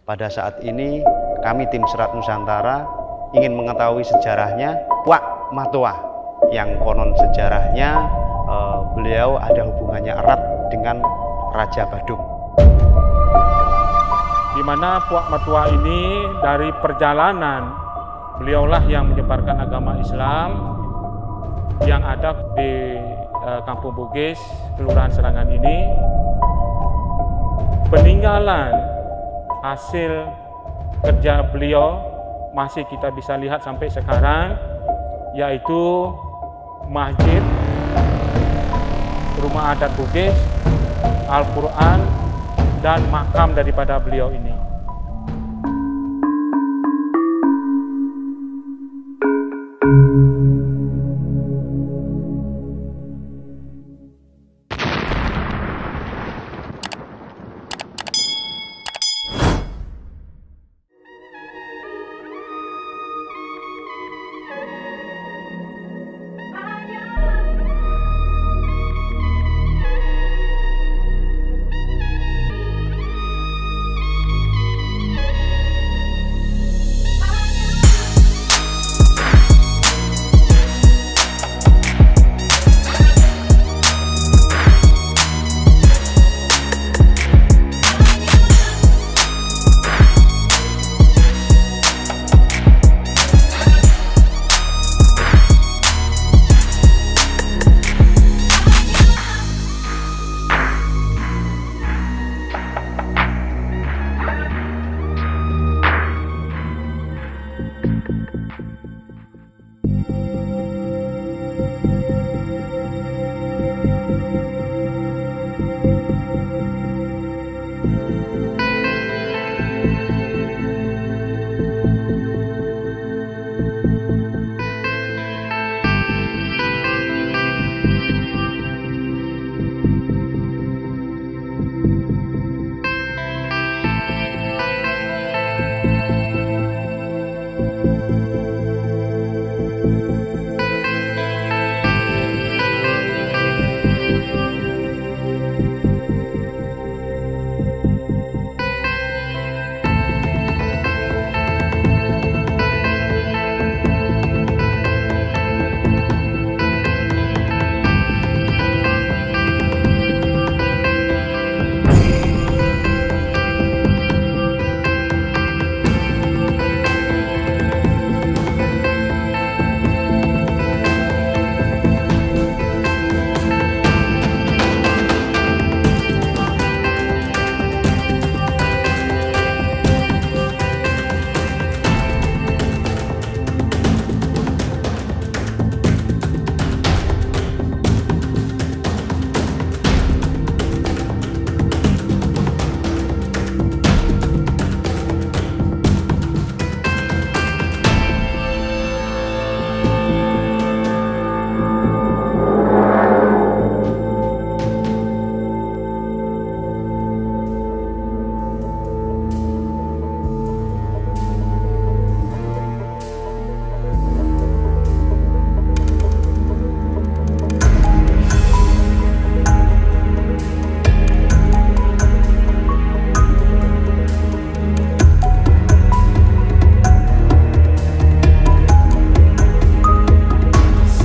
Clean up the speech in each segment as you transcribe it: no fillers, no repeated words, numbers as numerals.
Pada saat ini kami tim Serat Nusantara ingin mengetahui sejarahnya Puak Matoa, yang konon sejarahnya beliau ada hubungannya erat dengan Raja Badung. Di mana Puak Matoa ini dari perjalanan beliaulah yang menyebarkan agama Islam yang ada di Kampung Bugis, Kelurahan Serangan ini. Peninggalan hasil kerja beliau masih kita bisa lihat sampai sekarang, yaitu masjid, rumah adat Bugis, Al-Quran, dan makam daripada beliau ini.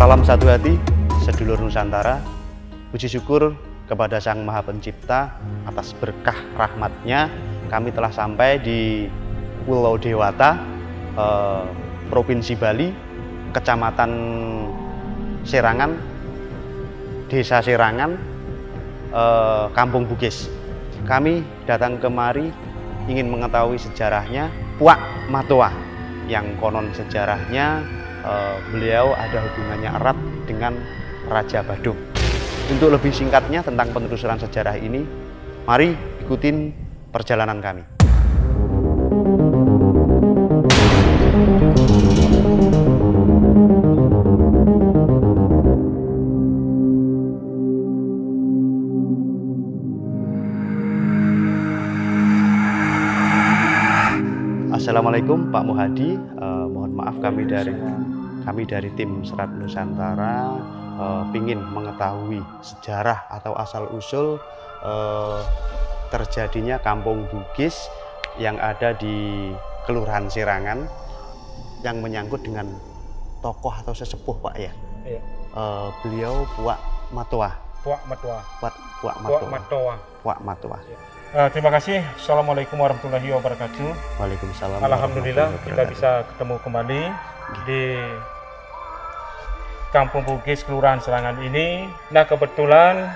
Salam satu hati, sedulur Nusantara. Puji syukur kepada Sang Maha Pencipta atas berkah rahmatnya, kami telah sampai di Pulau Dewata, Provinsi Bali, Kecamatan Serangan, Desa Serangan, Kampung Bugis. Kami datang kemari ingin mengetahui sejarahnya Puak Matoa, yang konon sejarahnya beliau ada hubungannya erat dengan Raja Badung. Untuk lebih singkatnya tentang penelusuran sejarah ini, mari ikutin perjalanan kami. Assalamualaikum Pak Muhadi, mohon maaf kami dari tim Serat Nusantara ingin mengetahui sejarah atau asal-usul terjadinya Kampung Bugis yang ada di Kelurahan Serangan yang menyangkut dengan tokoh atau sesepuh Pak ya. Iya. Beliau Puak Matoa. Puak Matoa. Puak Matoa. Puak Matoa. Terima kasih. Assalamualaikum warahmatullahi wabarakatuh. Waalaikumsalam. Alhamdulillah kita bisa ketemu kembali di Kampung Bugis Kelurahan Serangan ini. Nah, kebetulan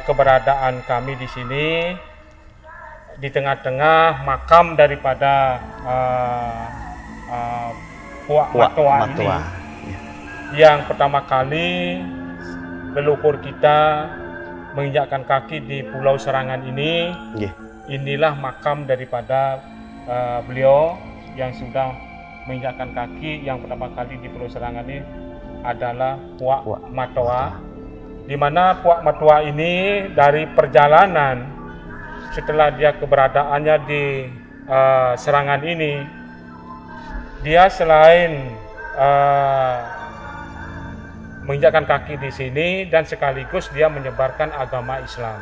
keberadaan kami di sini di tengah-tengah makam daripada Puak Matoa ini, yang pertama kali leluhur kita menginjakkan kaki di Pulau Serangan ini. Inilah makam daripada beliau yang sudah menginjakkan kaki yang pertama kali di Pulau Serangan ini adalah Puak Matoa, di mana Puak Matoa ini dari perjalanan setelah dia keberadaannya di Serangan ini, dia selain menginjakkan kaki di sini dan sekaligus dia menyebarkan agama Islam.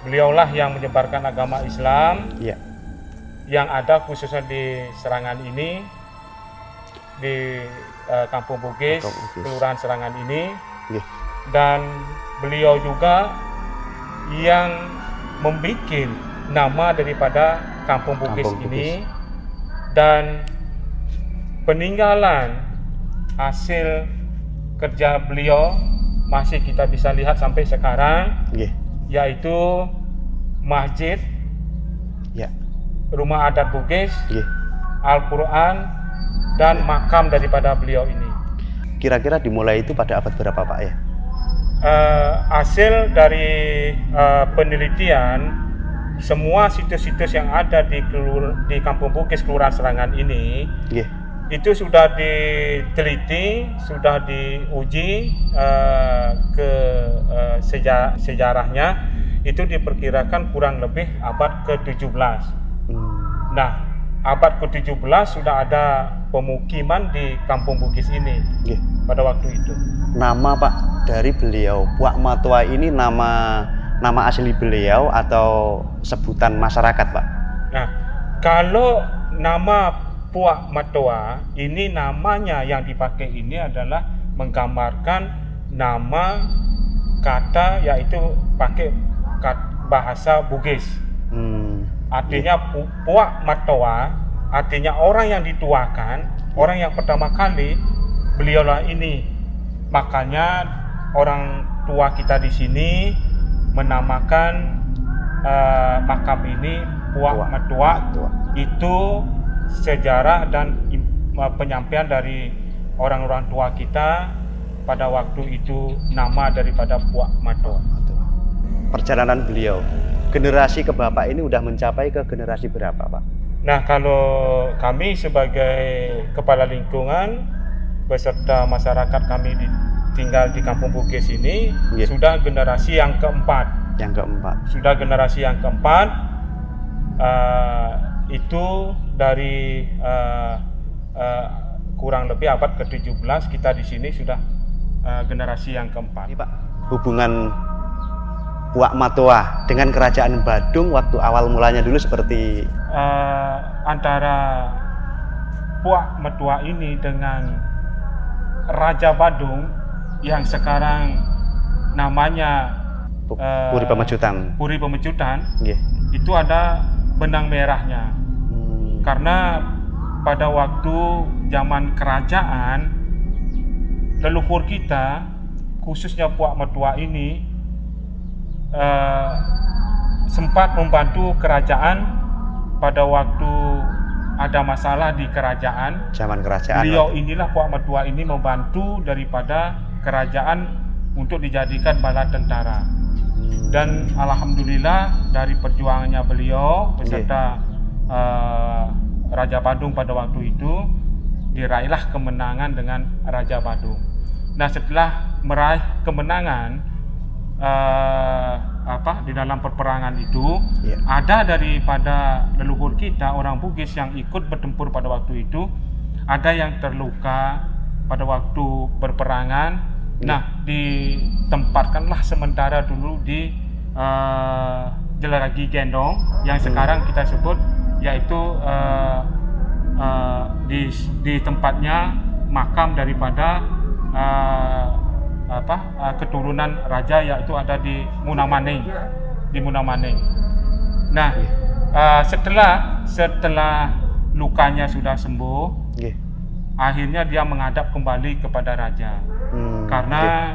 Beliaulah yang menyebarkan agama Islam yang ada khususnya di Serangan ini, di Kampung Bugis, Kelurahan Serangan ini. Dan beliau juga yang membuat nama daripada Kampung Bugis ini, dan peninggalan hasil kerja beliau masih kita bisa lihat sampai sekarang, yaitu masjid, rumah adat Bugis, Al-Quran, dan makam daripada beliau ini. Kira-kira dimulai itu pada abad berapa Pak ya? Hasil dari penelitian, semua situs-situs yang ada di Kampung Bugis Kelurahan Serangan ini, itu sudah diteliti, sudah diuji ke sejarahnya, itu diperkirakan kurang lebih abad ke-17. Nah, abad ke-17 sudah ada pemukiman di Kampung Bugis ini pada waktu itu. Nama Pak dari beliau Puak Matoa ini nama asli beliau atau sebutan masyarakat Pak? Nah, kalau nama Puak Matoa ini, namanya yang dipakai ini adalah menggambarkan nama kata, yaitu pakai bahasa Bugis. Artinya Puak Matoa artinya orang yang dituakan, orang yang pertama kali, beliaulah ini. Makanya orang tua kita di sini menamakan makam ini Puak Matoa. Itu sejarah dan penyampaian dari orang-orang tua kita pada waktu itu, nama daripada Puak Matoa. Perjalanan beliau, generasi ke Bapak ini udah mencapai ke generasi berapa Pak? Nah, kalau kami sebagai kepala lingkungan beserta masyarakat kami tinggal di Kampung Bugis ini, sudah generasi yang keempat. Sudah generasi yang keempat. Itu dari kurang lebih abad ke-17 kita di sini sudah generasi yang keempat. Ini Pak, hubungan Puak Matoa dengan Kerajaan Badung waktu awal mulanya dulu seperti antara Puak Matoa ini dengan Raja Badung yang sekarang namanya Puri Pemecutan. Puri Pemecutan. Itu ada benang merahnya. Karena pada waktu zaman kerajaan, leluhur kita khususnya Puak Matoa ini sempat membantu kerajaan pada waktu ada masalah di kerajaan. Zaman kerajaan. Beliau inilah, Puak Matoa ini, membantu daripada kerajaan untuk dijadikan bala tentara. Dan alhamdulillah dari perjuangannya beliau beserta Raja Badung pada waktu itu, diraihlah kemenangan dengan Raja Badung. Nah, setelah meraih kemenangan di dalam peperangan itu, ada daripada leluhur kita orang Bugis yang ikut bertempur pada waktu itu, ada yang terluka pada waktu berperangan. Nah, ditempatkanlah sementara dulu di Jelaragi Gendong yang sekarang kita sebut yaitu di tempatnya makam daripada keturunan raja, yaitu ada di Munamaneng, Nah, setelah lukanya sudah sembuh, akhirnya dia menghadap kembali kepada raja. Karena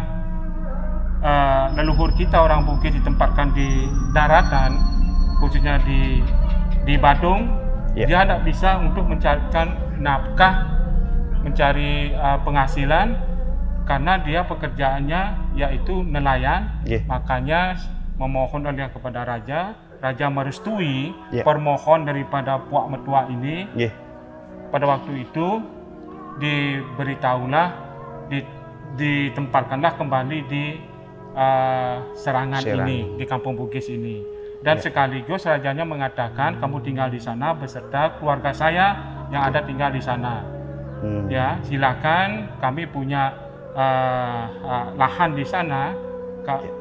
leluhur kita orang Bugis ditempatkan di daratan, khususnya di Badung, dia tidak bisa untuk mencarikan nafkah, mencari penghasilan, karena dia pekerjaannya yaitu nelayan. Makanya memohon oleh kepada raja merestui permohon daripada Puak Metua ini. Pada waktu itu diberitahulah, ditempatkanlah kembali di Serangan ini, di Kampung Bugis ini. Dan sekaligus rajanya mengatakan, kamu tinggal di sana beserta keluarga saya yang ada tinggal di sana. Ya, silakan, kami punya lahan di sana.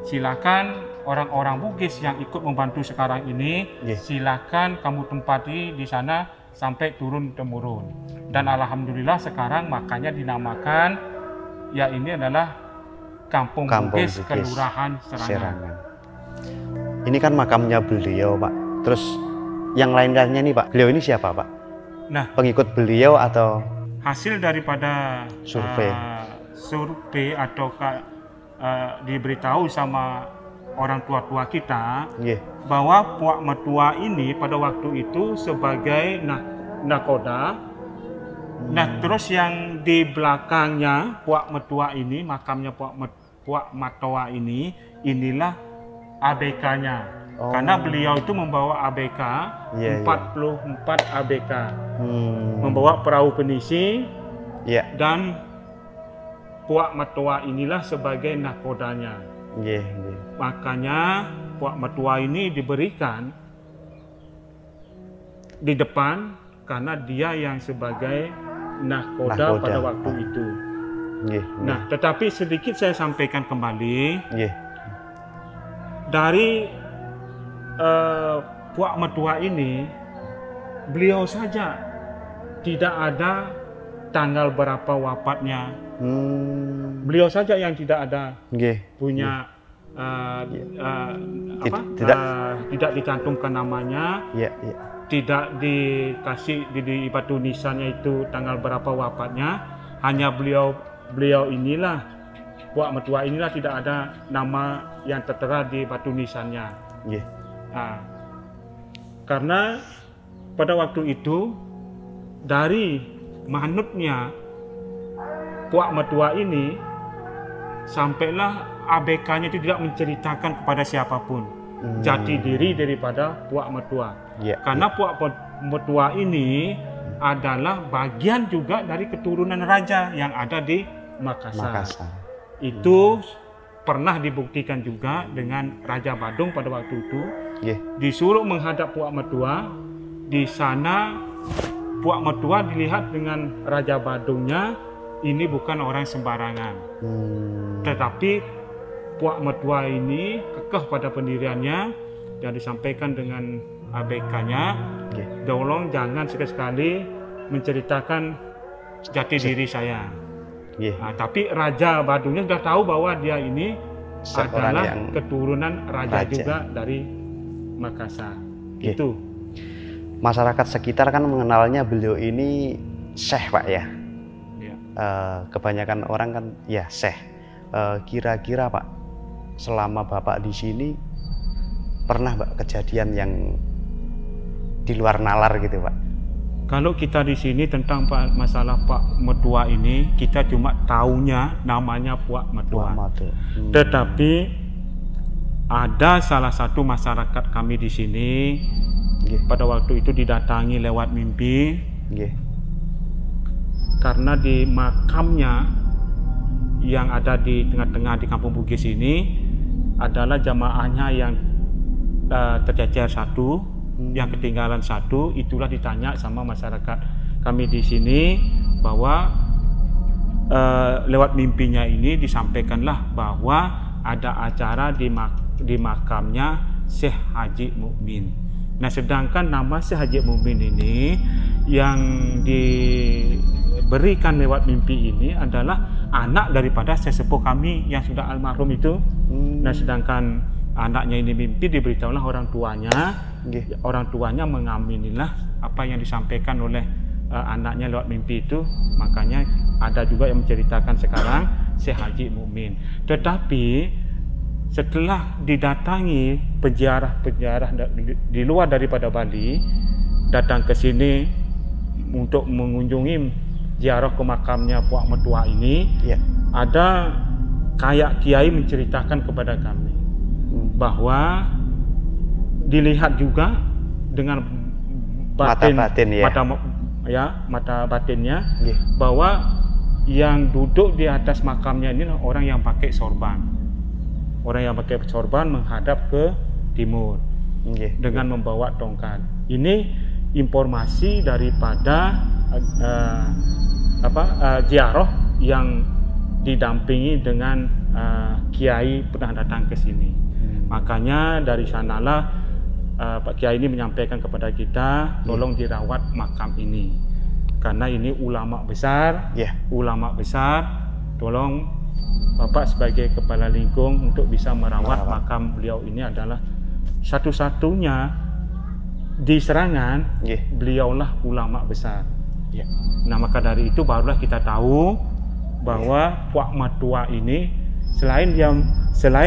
Silakan orang-orang Bugis yang ikut membantu sekarang ini, silakan kamu tempati di sana sampai turun temurun. Dan alhamdulillah sekarang makanya dinamakan, ya ini adalah Kampung Bugis, Kelurahan Serangan. Ini kan makamnya beliau, Pak. Terus yang lain-lainnya nih, Pak. Beliau ini siapa, Pak? Nah, pengikut beliau atau hasil daripada survei atau diberitahu sama orang tua-tua kita bahwa Puak Metua ini pada waktu itu sebagai nakoda. Nah, terus yang di belakangnya Puak Metua ini, makamnya Puak Metua ini, inilah ABK-nya. Karena beliau itu membawa ABK, 44 ABK. Membawa perahu penisi, dan Puak Metua inilah sebagai nakodanya. Makanya Puak Metua ini diberikan di depan karena dia yang sebagai nakoda pada waktu itu. Nah, tetapi sedikit saya sampaikan kembali. Dari Puak Metua ini, beliau saja tidak ada tanggal berapa wafatnya. Beliau saja yang tidak ada punya tidak dicantumkan namanya, tidak dikasih di batu nisannya itu tanggal berapa wafatnya. Hanya beliau inilah, Puak Metua inilah tidak ada nama yang tertera di batu nisannya. Karena pada waktu itu dari manutnya Puak Metua ini sampailah ABK-nya itu tidak menceritakan kepada siapapun jati diri daripada Puak Metua. Karena Puak Metua ini adalah bagian juga dari keturunan raja yang ada di Makassar. Itu pernah dibuktikan juga dengan Raja Badung pada waktu itu. Disuruh menghadap Puak Metua. Di sana Puak Metua dilihat dengan Raja Badungnya, ini bukan orang sembarangan. Tetapi Puak Metua ini kekeh pada pendiriannya dan disampaikan dengan ABK-nya, tolong jangan sekali-sekali menceritakan jati diri saya. Tapi Raja Badungnya sudah tahu bahwa dia ini adalah keturunan raja juga dari Makassar. Itu. Masyarakat sekitar kan mengenalnya beliau ini Syekh, Pak ya. Kebanyakan orang kan ya Syekh. Kira-kira Pak, selama Bapak di sini pernah Pak kejadian yang di luar nalar gitu Pak? Kalau kita di sini tentang masalah Puak Metua ini, kita cuma taunya namanya Puak Metua. Tetapi ada salah satu masyarakat kami di sini pada waktu itu didatangi lewat mimpi. Karena di makamnya yang ada di tengah-tengah di Kampung Bugis ini adalah jamaahnya yang tercecer satu, yang ketinggalan satu. Itulah ditanya sama masyarakat kami di sini bahwa lewat mimpinya ini disampaikanlah bahwa ada acara di makamnya Syekh Haji Mukmin. Nah, sedangkan nama Syekh Haji Mumin ini yang diberikan lewat mimpi ini adalah anak daripada sesepuh kami yang sudah almarhum itu. Nah, sedangkan anaknya ini mimpi diberitahulah orang tuanya. Orang tuanya mengaminilah apa yang disampaikan oleh anaknya lewat mimpi itu. Makanya ada juga yang menceritakan sekarang Syekh Haji Mumin. Tetapi setelah didatangi penjara-penjara di luar daripada Bali, datang ke sini untuk mengunjungi ziarah ke makamnya Puak Metua ini, ada kayak kiai menceritakan kepada kami bahwa dilihat juga dengan batin, mata batinnya, bahwa yang duduk di atas makamnya ini orang yang pakai sorban. Orang yang pakai sorban menghadap ke timur dengan membawa tongkat. Ini informasi daripada ziarah yang didampingi dengan kiai pernah datang ke sini. Makanya dari sanalah Pak Kiai ini menyampaikan kepada kita, tolong dirawat makam ini, karena ini ulama besar, tolong Bapak sebagai kepala lingkung untuk bisa merawat makam beliau ini adalah satu-satunya di Serangan, beliaulah ulama besar. Nah, maka dari itu barulah kita tahu bahwa Puak Metua ini selain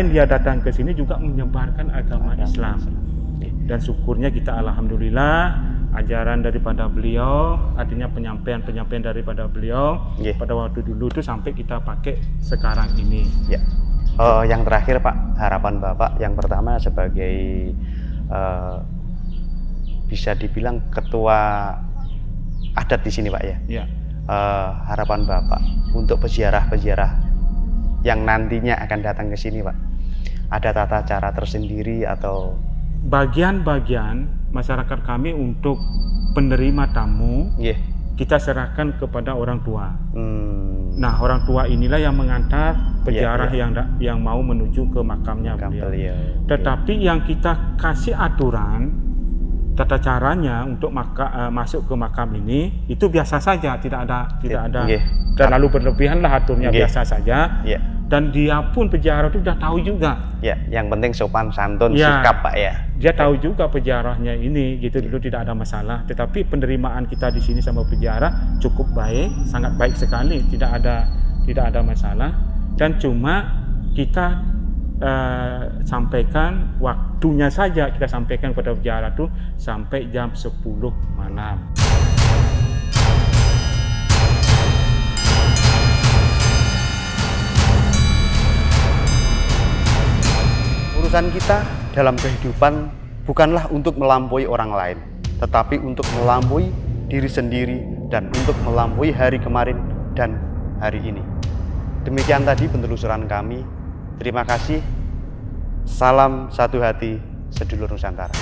dia datang ke sini juga menyebarkan agama Islam. Dan syukurnya kita alhamdulillah ajaran daripada beliau, artinya penyampaian daripada beliau pada waktu dulu itu sampai kita pakai sekarang ini. Yang terakhir Pak, harapan Bapak yang pertama sebagai bisa dibilang ketua adat di sini Pak ya. Harapan Bapak untuk peziarah-peziarah yang nantinya akan datang ke sini Pak, ada tata cara tersendiri atau bagian-bagian masyarakat kami untuk penerima tamu kita serahkan kepada orang tua. Nah, orang tua inilah yang mengantar peziarah yang mau menuju ke makamnya beliau. Tetapi yang kita kasih aturan tata caranya untuk masuk ke makam ini itu biasa saja, tidak ada terlalu berlebihan lah aturnya, biasa saja. Dan dia pun peziarah itu sudah tahu juga. Yang penting sopan santun, sikap Pak ya. Dia tahu juga peziarahnya ini, gitu dulu tidak ada masalah. Tetapi penerimaan kita di sini sama peziarah cukup baik, sangat baik sekali, tidak ada masalah. Dan cuma kita sampaikan waktunya saja, kita sampaikan kepada peziarah itu sampai jam 10 malam. Urusan kita dalam kehidupan bukanlah untuk melampaui orang lain, tetapi untuk melampaui diri sendiri dan untuk melampaui hari kemarin dan hari ini. Demikian tadi penelusuran kami. Terima kasih. Salam satu hati sedulur Nusantara.